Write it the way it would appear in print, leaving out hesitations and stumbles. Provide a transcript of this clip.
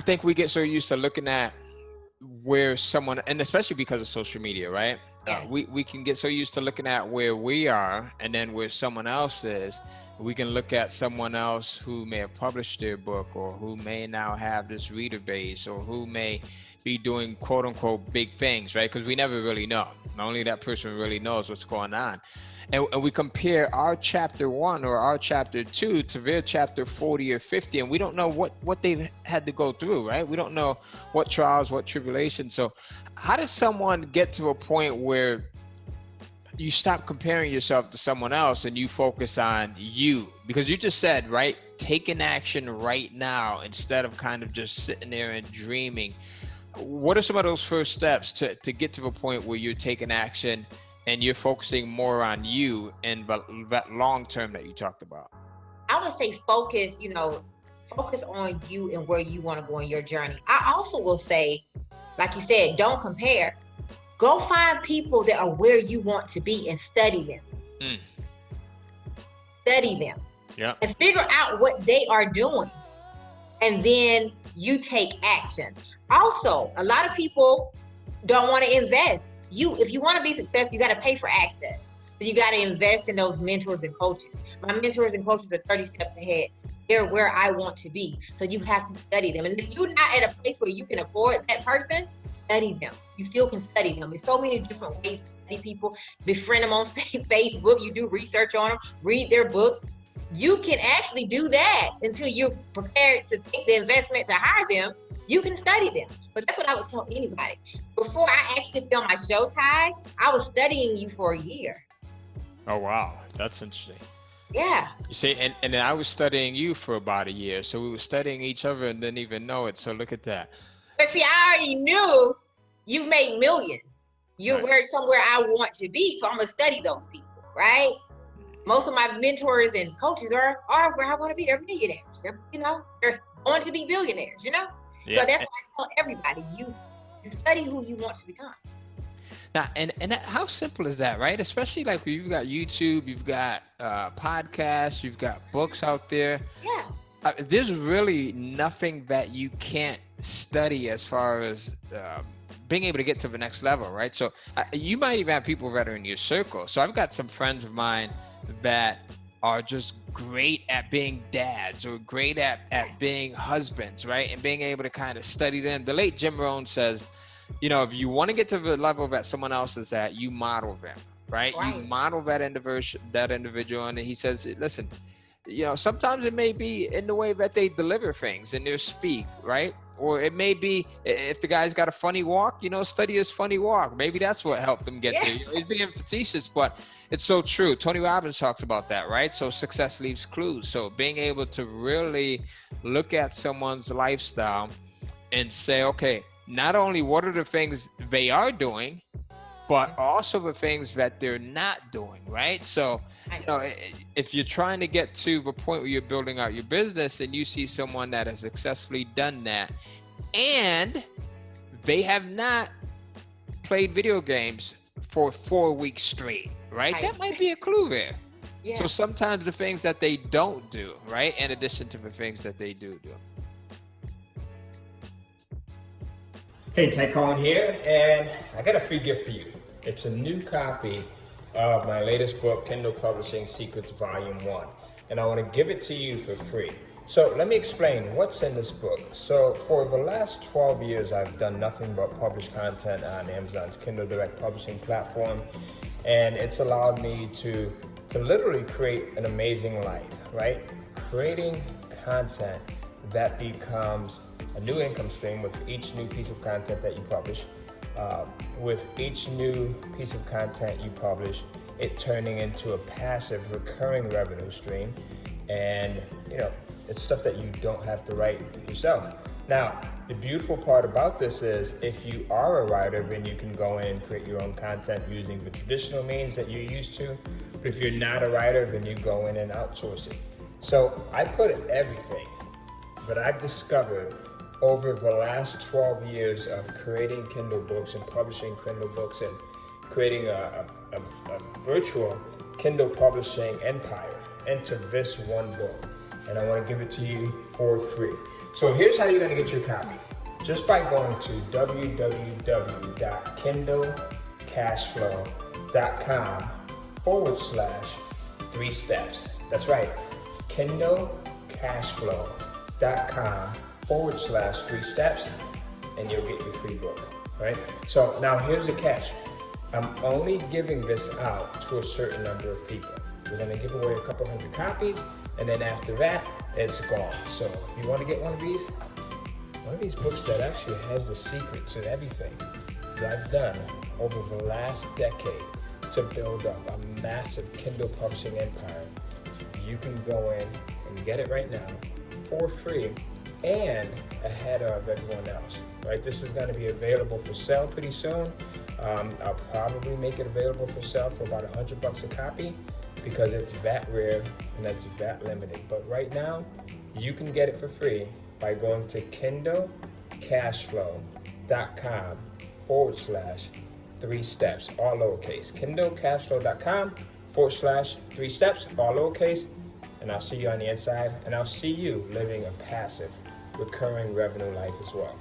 think we get so used to looking at where someone, and especially because of social media, right? Yes. We can get so used to looking at where we are and then where someone else is. We can look at someone else who may have published their book, or who may now have this reader base, or who may be doing quote unquote big things, right? Because we never really know. Only that person really knows what's going on. And we compare our chapter 1 or our chapter 2 to their chapter 40 or 50, and we don't know what they've had to go through, right? We don't know what trials, what tribulations. So how does someone get to a point where you stop comparing yourself to someone else and you focus on you? Because you just said, right, taking action right now instead of kind of just sitting there and dreaming. What are some of those first steps to get to the point where you're taking action and you're focusing more on you and that long term that you talked about? I would say focus on you and where you want to go in your journey. I also will say, like you said, don't compare. Go find people that are where you want to be and study them. Study them. Yeah. And figure out what they are doing. And then you take action. Also, a lot of people don't want to invest. If you want to be successful, you got to pay for access. So you got to invest in those mentors and coaches. My mentors and coaches are 30 steps ahead. They're where I want to be. So you have to study them. And if you're not at a place where you can afford that person, study them. You still can study them. There's so many different ways to study people. Befriend them on Facebook. You do research on them. Read their books. You can actually do that until you're prepared to take the investment to hire them. You can study them. So that's what I would tell anybody. Before I actually film my show, Ty, I was studying you for a year. Oh, wow. That's interesting. Yeah. You see, and then I was studying you for about a year. So we were studying each other and didn't even know it. So look at that. But see, I already knew you've made millions. You're somewhere I want to be. So I'm going to study those people, right? Most of my mentors and coaches are where I want to be. They're millionaires. They're going to be billionaires, Yeah. So that's why I tell everybody, you study who you want to become. Now, and how simple is that, right? Especially like you've got YouTube, you've got podcasts, you've got books out there. Yeah. There's really nothing that you can't study as far as being able to get to the next level, right? So you might even have people that are in your circle. So I've got some friends of mine that are just great at being dads or great at being husbands, right? And being able to kind of study them. The late Jim Rohn says, if you want to get to the level that someone else is at, you model them, right? You model that individual. And he says, listen, sometimes it may be in the way that they deliver things in their speak, right? Or it may be if the guy's got a funny walk, study his funny walk. Maybe that's what helped him get there. He's being facetious, but it's so true. Tony Robbins talks about that, right? So success leaves clues. So being able to really look at someone's lifestyle and say, okay, not only what are the things they are doing, but also the things that they're not doing, right? So, if you're trying to get to the point where you're building out your business and you see someone that has successfully done that and they have not played video games for 4 weeks straight, right? That might be a clue there. Yeah. So sometimes the things that they don't do, right? In addition to the things that they do. Hey, Ty Cohen here, and I got a free gift for you. It's a new copy of my latest book, Kindle Publishing Secrets Volume 1, and I want to give it to you for free. So let me explain what's in this book. So for the last 12 years, I've done nothing but publish content on Amazon's Kindle Direct Publishing platform, and it's allowed me to literally create an amazing life, right? Creating content that becomes a new income stream with each new piece of content that you publish. With each new piece of content you publish, it turning into a passive recurring revenue stream. And it's stuff that you don't have to write yourself. Now, the beautiful part about this is if you are a writer, then you can go in and create your own content using the traditional means that you're used to. But if you're not a writer, then you go in and outsource it. So I put everything that I've discovered over the last 12 years of creating Kindle books and publishing Kindle books and creating a virtual Kindle publishing empire into this one book. And I want to give it to you for free. So here's how you're gonna get your copy. Just by going to www.kindlecashflow.com/3 steps. That's right, kindlecashflow.com/3 steps, and you'll get your free book, right? So now here's the catch. I'm only giving this out to a certain number of people. We're gonna give away a couple hundred copies, and then after that, it's gone. So if you wanna get one of these books that actually has the secret to everything that I've done over the last decade to build up a massive Kindle publishing empire, you can go in and get it right now for free and ahead of everyone else, right? This is gonna be available for sale pretty soon. I'll probably make it available for sale for about $100 a copy because it's that rare and it's that limited. But right now, you can get it for free by going to kindlecashflow.com/3 steps, all lowercase. kindlecashflow.com/3 steps, all lowercase. And I'll see you on the inside, and I'll see you living a passive, recurring revenue life as well.